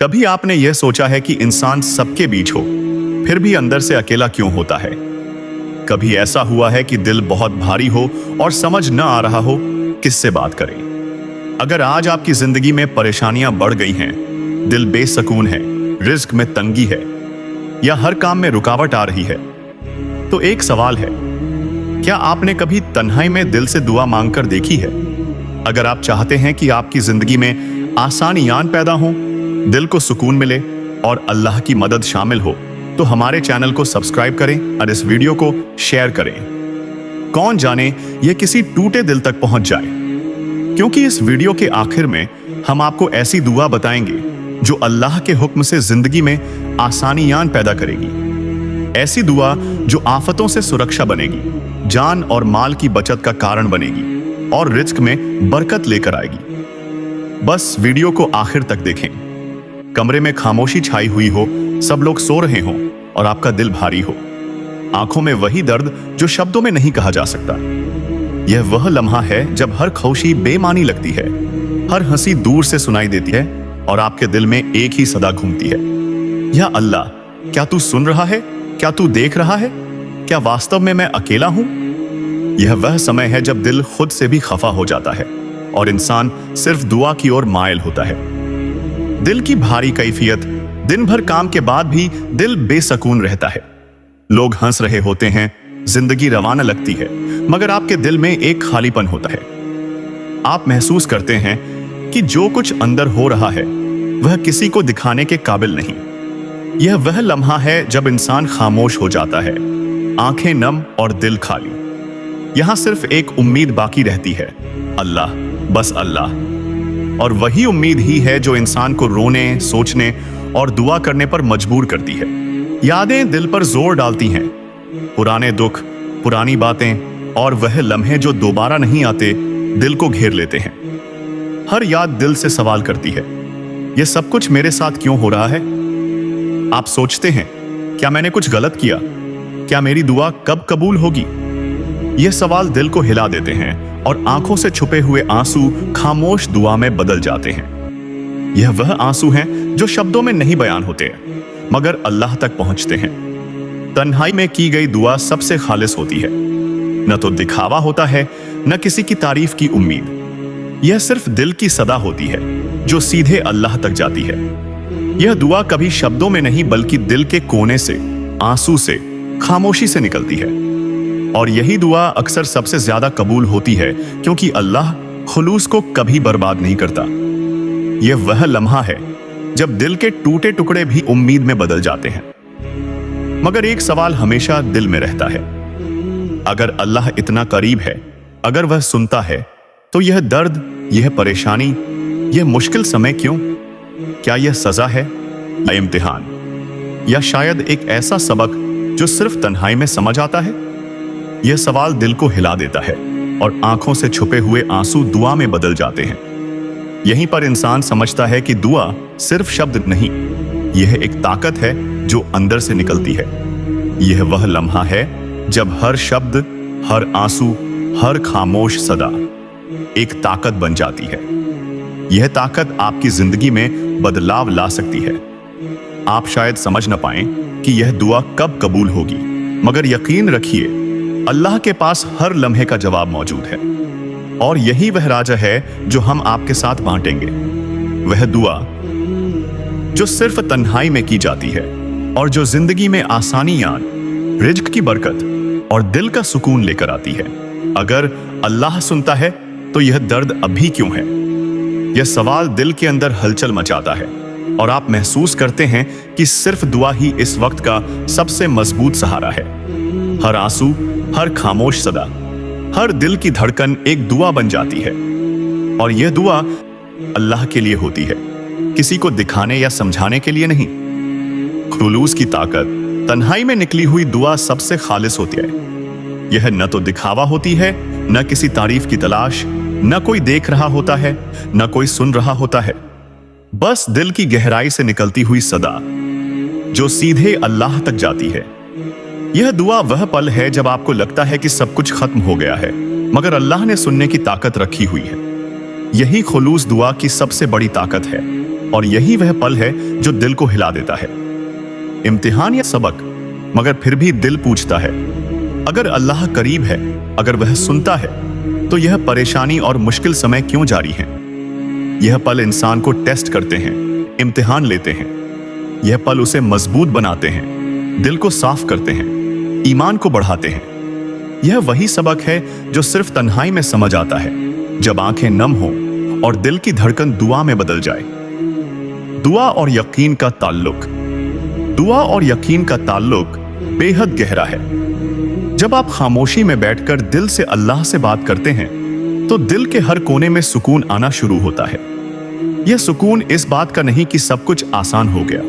कभी आपने यह सोचा है कि इंसान सबके बीच हो, फिर भी अंदर से अकेला क्यों होता है? कभी ऐसा हुआ है कि दिल बहुत भारी हो और समझ न आ रहा हो किससे बात करें? अगर आज आपकी जिंदगी में परेशानियां बढ़ गई हैं, दिल बेसुकून है, रिस्क में तंगी है या हर काम में रुकावट आ रही है, तो एक सवाल है, क्या आपने कभी तन्हाई में दिल से दुआ मांगकर देखी है? अगर आप चाहते हैं कि आपकी जिंदगी में आसानियां पैदा हों, दिल को सुकून मिले और अल्लाह की मदद शामिल हो, तो हमारे चैनल को सब्सक्राइब करें और इस वीडियो को शेयर करें। कौन जाने ये किसी टूटे दिल तक पहुंच जाए, क्योंकि इस वीडियो के आखिर में हम आपको ऐसी दुआ बताएंगे जो अल्लाह के हुक्म से जिंदगी में आसानियां पैदा करेगी। ऐसी दुआ जो आफतों से सुरक्षा बनेगी, जान और माल की बचत का कारण बनेगी और रिज्क में बरकत लेकर आएगी। बस वीडियो को आखिर तक देखें। कमरे में खामोशी छाई हुई हो, सब लोग सो रहे हों और आपका दिल भारी हो, आंखों में वही दर्द जो शब्दों में नहीं कहा जा सकता। यह वह लम्हा है जब हर खामोशी बेमानी लगती है, हर हंसी दूर से सुनाई देती है और आपके दिल में एक ही सदा घूमती है, या अल्लाह, क्या तू सुन रहा है? क्या तू देख रहा है? क्या वास्तव में मैं अकेला हूं? यह वह समय है जब दिल खुद से भी खफा हो जाता है और इंसान सिर्फ दुआ की ओर मायल होता है। दिल की भारी कैफियत, दिन भर काम के बाद भी दिल बेसुकून रहता है। लोग हंस रहे होते हैं, जिंदगी रवाना लगती है, मगर आपके दिल में एक खालीपन होता है। आप महसूस करते हैं कि जो कुछ अंदर हो रहा है वह किसी को दिखाने के काबिल नहीं। यह वह लम्हा है जब इंसान खामोश हो जाता है, आंखें नम और दिल खाली। यहां सिर्फ एक उम्मीद बाकी रहती है, अल्लाह, बस अल्लाह। और वही उम्मीद ही है जो इंसान को रोने, सोचने और दुआ करने पर मजबूर करती है। यादें दिल पर जोर डालती हैं, पुराने दुख, पुरानी बातें और वह लम्हे जो दोबारा नहीं आते दिल को घेर लेते हैं। हर याद दिल से सवाल करती है, यह सब कुछ मेरे साथ क्यों हो रहा है? आप सोचते हैं, क्या मैंने कुछ गलत किया? क्या मेरी दुआ कब कबूल होगी? यह सवाल दिल को हिला देते हैं और आंखों से छुपे हुए आंसू खामोश दुआ में बदल जाते हैं। यह वह आंसू हैं जो शब्दों में नहीं बयान होते हैं, मगर अल्लाह तक पहुंचते हैं। तन्हाई में की गई दुआ सबसे खालिस होती है, न तो दिखावा होता है, न किसी की तारीफ की उम्मीद। यह सिर्फ दिल की सदा होती है जो सीधे अल्लाह तक जाती है। यह दुआ कभी शब्दों में नहीं बल्कि दिल के कोने से, आंसू से, खामोशी से निकलती है। और यही दुआ अक्सर सबसे ज्यादा कबूल होती है, क्योंकि अल्लाह खुलूस को कभी बर्बाद नहीं करता। यह वह लम्हा है जब दिल के टूटे टुकड़े भी उम्मीद में बदल जाते हैं। मगर एक सवाल हमेशा दिल में रहता है, अगर अल्लाह इतना करीब है, अगर वह सुनता है, तो यह दर्द, यह परेशानी, यह मुश्किल समय क्यों? क्या यह सजा है या इम्तिहान, या शायद एक ऐसा सबक जो सिर्फ तन्हाई में समझ आता है? यह सवाल दिल को हिला देता है और आंखों से छुपे हुए आंसू दुआ में बदल जाते हैं। यहीं पर इंसान समझता है कि दुआ सिर्फ शब्द नहीं, यह एक ताकत है जो अंदर से निकलती है। यह वह लम्हा है जब हर शब्द, हर आंसू, हर खामोश सदा एक ताकत बन जाती है। यह ताकत आपकी जिंदगी में बदलाव ला सकती है। आप शायद समझ न पाएं कि यह दुआ कब कबूल होगी, मगर यकीन रखिए, अल्लाह के पास हर लम्हे का जवाब मौजूद है। और यही वह राज है जो हम आपके साथ बांटेंगे। वह दुआ जो सिर्फ तन्हाई में की जाती है और जो जिंदगी में आसानियां, रिज्क की बरकत और दिल का सुकून लेकर आती है। अगर अल्लाह सुनता है तो यह दर्द अभी क्यों है? यह सवाल दिल के अंदर हलचल मचाता है और आप महसूस करते हैं कि सिर्फ दुआ ही इस वक्त का सबसे मजबूत सहारा है। हर आंसू, हर खामोश सदा, हर दिल की धड़कन एक दुआ बन जाती है। और यह दुआ अल्लाह के लिए होती है, किसी को दिखाने या समझाने के लिए नहीं। खुलूस की ताकत, तन्हाई में निकली हुई दुआ सबसे खालिस होती है। यह न तो दिखावा होती है, न किसी तारीफ की तलाश, न कोई देख रहा होता है, न कोई सुन रहा होता है। बस दिल की गहराई से निकलती हुई सदा जो सीधे अल्लाह तक जाती है। यह दुआ वह पल है जब आपको लगता है कि सब कुछ खत्म हो गया है, मगर अल्लाह ने सुनने की ताकत रखी हुई है। यही खुलूस दुआ की सबसे बड़ी ताकत है। और यही वह पल है जो दिल को हिला देता है। इम्तिहान या सबक, मगर फिर भी दिल पूछता है, अगर अल्लाह करीब है, अगर वह सुनता है, तो यह परेशानी और मुश्किल समय क्यों जारी है? यह पल इंसान को टेस्ट करते हैं, इम्तिहान लेते हैं। यह पल उसे मजबूत बनाते हैं, दिल को साफ करते हैं, ईमान को बढ़ाते हैं। यह वही सबक है जो सिर्फ तन्हाई में समझ आता है, जब आंखें नम हो और दिल की धड़कन दुआ में बदल जाए। दुआ और यकीन का ताल्लुक। दुआ और यकीन का ताल्लुक बेहद गहरा है। जब आप खामोशी में बैठकर दिल से अल्लाह से बात करते हैं, तो दिल के हर कोने में सुकून आना शुरू होता है। यह सुकून इस बात का नहीं कि सब कुछ आसान हो गया,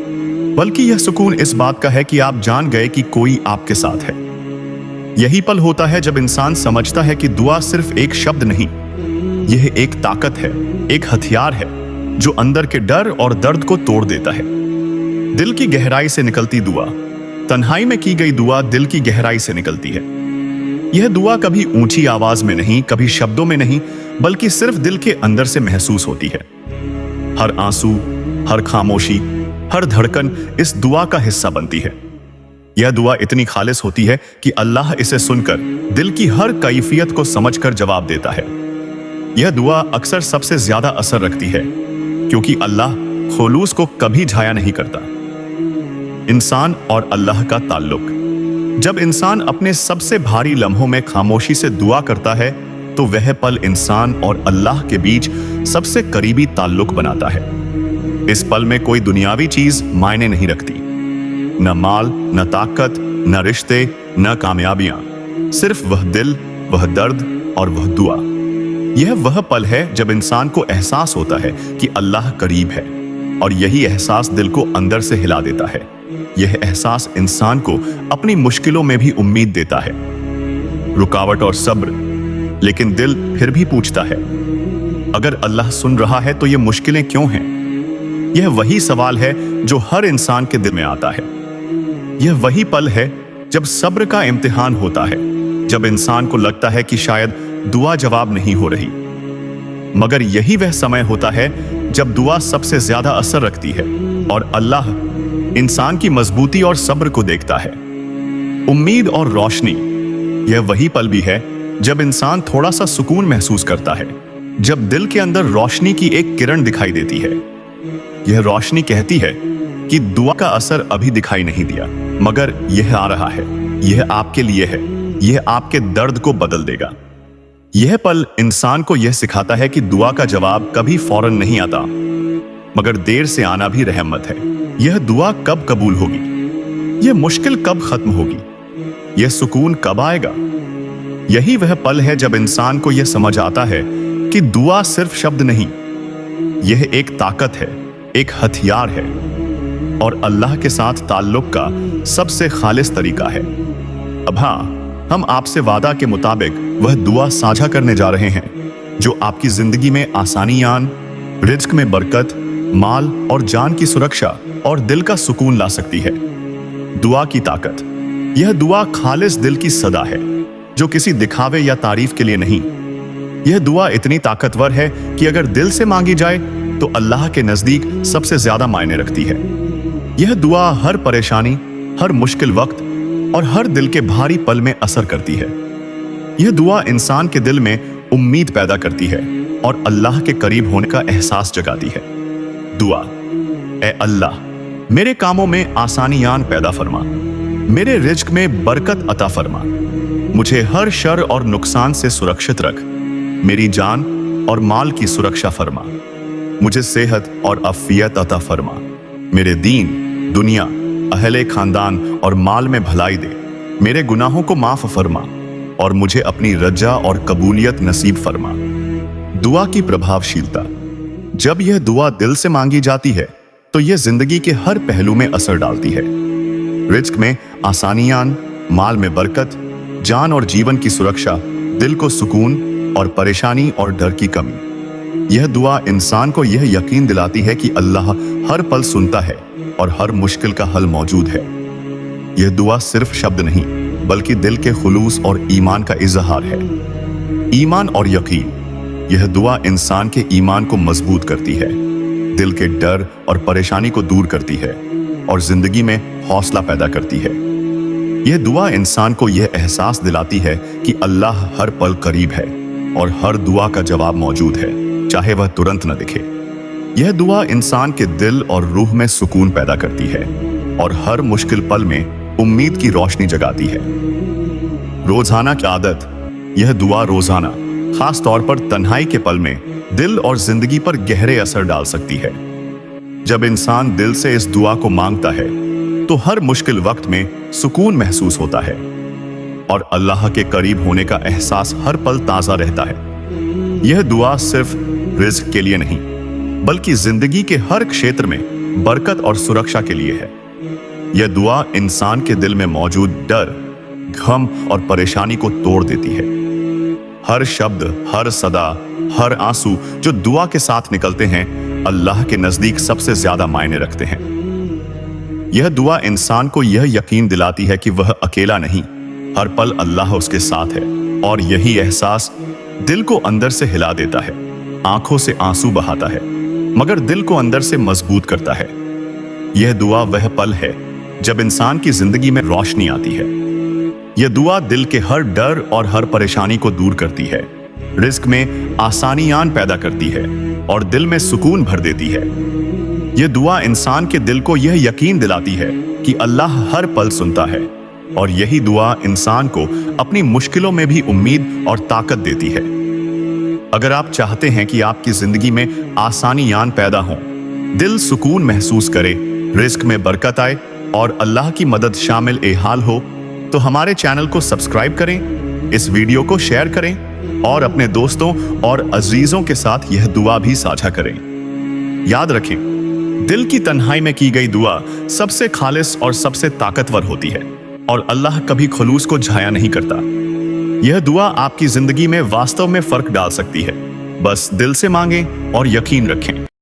बल्कि यह सुकून इस बात का है कि आप जान गए कि कोई आपके साथ है। यही पल होता है जब इंसान समझता है कि दुआ सिर्फ एक शब्द नहीं, यह एक ताकत है, एक हथियार है जो अंदर के डर और दर्द को तोड़ देता है। दिल की गहराई से निकलती दुआ, तन्हाई में की गई दुआ दिल की गहराई से निकलती है। यह दुआ कभी ऊंची आवाज में नहीं, कभी शब्दों में नहीं, बल्कि सिर्फ दिल के अंदर से महसूस होती है। हर आंसू, हर खामोशी, हर धड़कन इस दुआ का हिस्सा बनती है। यह दुआ इतनी खालिस होती है कि अल्लाह इसे सुनकर दिल की हर कैफियत को समझकर जवाब देता है। यह दुआ अक्सर सबसे ज्यादा असर रखती है, क्योंकि अल्लाह खुलूस को कभी झाया नहीं करता। इंसान और अल्लाह का ताल्लुक। जब इंसान अपने सबसे भारी लम्हों में खामोशी से दुआ करता है, तो वह पल इंसान और अल्लाह के बीच सबसे करीबी ताल्लुक बनाता है। इस पल में कोई दुनियावी चीज मायने नहीं रखती, न माल, न ताकत, न रिश्ते, न कामयाबियां, सिर्फ वह दिल, वह दर्द और वह दुआ। यह वह पल है जब इंसान को एहसास होता है कि अल्लाह करीब है, और यही एहसास दिल को अंदर से हिला देता है। यह एहसास इंसान को अपनी मुश्किलों में भी उम्मीद देता है, रुकावट और सब्र। लेकिन दिल फिर भी पूछता है, अगर अल्लाह सुन रहा है तो ये मुश्किलें क्यों हैं? यह वही सवाल है जो हर इंसान के दिल में आता है। यह वही पल है जब सब्र का इम्तिहान होता है, जब इंसान को लगता है कि शायद दुआ जवाब नहीं हो रही, मगर यही वह समय होता है जब दुआ सबसे ज्यादा असर रखती है और अल्लाह इंसान की मजबूती और सब्र को देखता है। उम्मीद और रोशनी। यह वही पल भी है जब इंसान थोड़ा सा सुकून महसूस करता है, जब दिल के अंदर रोशनी की एक किरण दिखाई देती है। यह रोशनी कहती है कि दुआ का असर अभी दिखाई नहीं दिया, मगर यह आ रहा है, यह आपके लिए है, यह आपके दर्द को बदल देगा। यह पल इंसान को यह सिखाता है कि दुआ का जवाब कभी फौरन नहीं आता, मगर देर से आना भी रहमत है। यह दुआ कब कबूल होगी, यह मुश्किल कब खत्म होगी, यह सुकून कब आएगा। यही वह पल है जब इंसान को यह समझ आता है कि दुआ सिर्फ शब्द नहीं, यह एक ताकत है, एक हथियार है, और अल्लाह के साथ ताल्लुक का सबसे खालिस तरीका है। अब हाँ, हम आपसे वादा के मुताबिक वह दुआ साझा करने जा रहे हैं जो आपकी जिंदगी में आसानी आन, रिज्क में बरकत, माल और जान की सुरक्षा और दिल का सुकून ला सकती है। दुआ की ताकत। यह दुआ खालिस दिल की सदा है, जो किसी दिखावे या तारीफ के लिए नहीं। यह दुआ इतनी ताकतवर है कि अगर दिल से मांगी जाए तो अल्लाह के नजदीक सबसे ज्यादा मायने रखती है। यह दुआ हर परेशानी, हर मुश्किल वक्त और हर दिल के भारी पल में असर करती है। यह दुआ इंसान के दिल में उम्मीद पैदा करती है और अल्लाह के करीब होने का एहसास जगाती है। दुआ। ए अल्लाह, मेरे कामों में आसानियान पैदा फरमा, मेरे रिज्क में बरकत अता फरमा, मुझे हर शर और नुकसान से सुरक्षित रख, मेरी जान और माल की सुरक्षा फरमा, मुझे सेहत और अफियत अता फरमा, मेरे दीन, दुनिया, अहले खानदान और माल में भलाई दे, मेरे गुनाहों को माफ फरमा और मुझे अपनी रजा और कबूलियत नसीब फरमा। दुआ की प्रभावशीलता। जब यह दुआ दिल से मांगी जाती है तो यह जिंदगी के हर पहलू में असर डालती है। रिज्क में आसानियान, माल में बरकत, जान और जीवन की सुरक्षा, दिल को सुकून और परेशानी और डर की कमी। यह दुआ इंसान को यह यकीन दिलाती है कि अल्लाह हर पल सुनता है और हर मुश्किल का हल मौजूद है। यह दुआ सिर्फ शब्द नहीं, बल्कि दिल के खुलूस और ईमान का इजहार है। ईमान और यकीन। यह दुआ इंसान के ईमान को मजबूत करती है। दिल के डर और परेशानी को दूर करती है और जिंदगी में हौसला पैदा करती है। यह दुआ इंसान को यह एहसास दिलाती है कि अल्लाह हर पल करीब है और हर दुआ का जवाब मौजूद है, चाहे वह तुरंत न दिखे। यह दुआ इंसान के दिल और रूह में सुकून पैदा करती है और हर मुश्किल पल में उम्मीद की रोशनी जगाती है। रोजाना की आदत। यह दुआ रोजाना, खास तौर पर तन्हाई के पल में, दिल और जिंदगी पर गहरे असर डाल सकती है। जब इंसान दिल से इस दुआ को मांगता है तो हर मुश्किल वक्त में सुकून महसूस होता है और अल्लाह के करीब होने का एहसास हर पल ताजा रहता है। यह दुआ सिर्फ रिज़्क के लिए नहीं, बल्कि जिंदगी के हर क्षेत्र में बरकत और सुरक्षा के लिए है। यह दुआ इंसान के दिल में मौजूद डर, गम और परेशानी को तोड़ देती है। हर शब्द, हर सदा, हर आंसू जो दुआ के साथ निकलते हैं, अल्लाह के नजदीक सबसे ज्यादा मायने रखते हैं। यह दुआ इंसान को यह यकीन दिलाती है कि वह अकेला नहीं, हर पल अल्लाह उसके साथ है, और यही एहसास दिल को अंदर से हिला देता है। आंखों से आंसू बहाता है, मगर दिल को अंदर से मजबूत करता है। यह दुआ वह पल है जब इंसान की जिंदगी में रोशनी आती है। यह दुआ दिल के हर डर और हर परेशानी को दूर करती है, रिस्क में आसानियां पैदा करती है और दिल में सुकून भर देती है। यह दुआ इंसान के दिल को यह यकीन दिलाती है कि अल्लाह हर पल सुनता है, और यही दुआ इंसान को अपनी मुश्किलों में भी उम्मीद और ताकत देती है। अगर आप चाहते हैं कि आपकी जिंदगी में आसानियां पैदा हों, दिल सुकून महसूस करे, रिस्क में बरकत आए और अल्लाह की मदद शामिल हाल हो, तो हमारे चैनल को सब्सक्राइब करें, इस वीडियो को शेयर करें और अपने दोस्तों और अजीजों के साथ यह दुआ भी साझा करें। याद रखें, दिल की तन्हाई में की गई दुआ सबसे खालिस और सबसे ताकतवर होती है, और अल्लाह कभी खुलूस को झाया नहीं करता। यह दुआ आपकी जिंदगी में वास्तव में फर्क डाल सकती है। बस दिल से मांगें और यकीन रखें।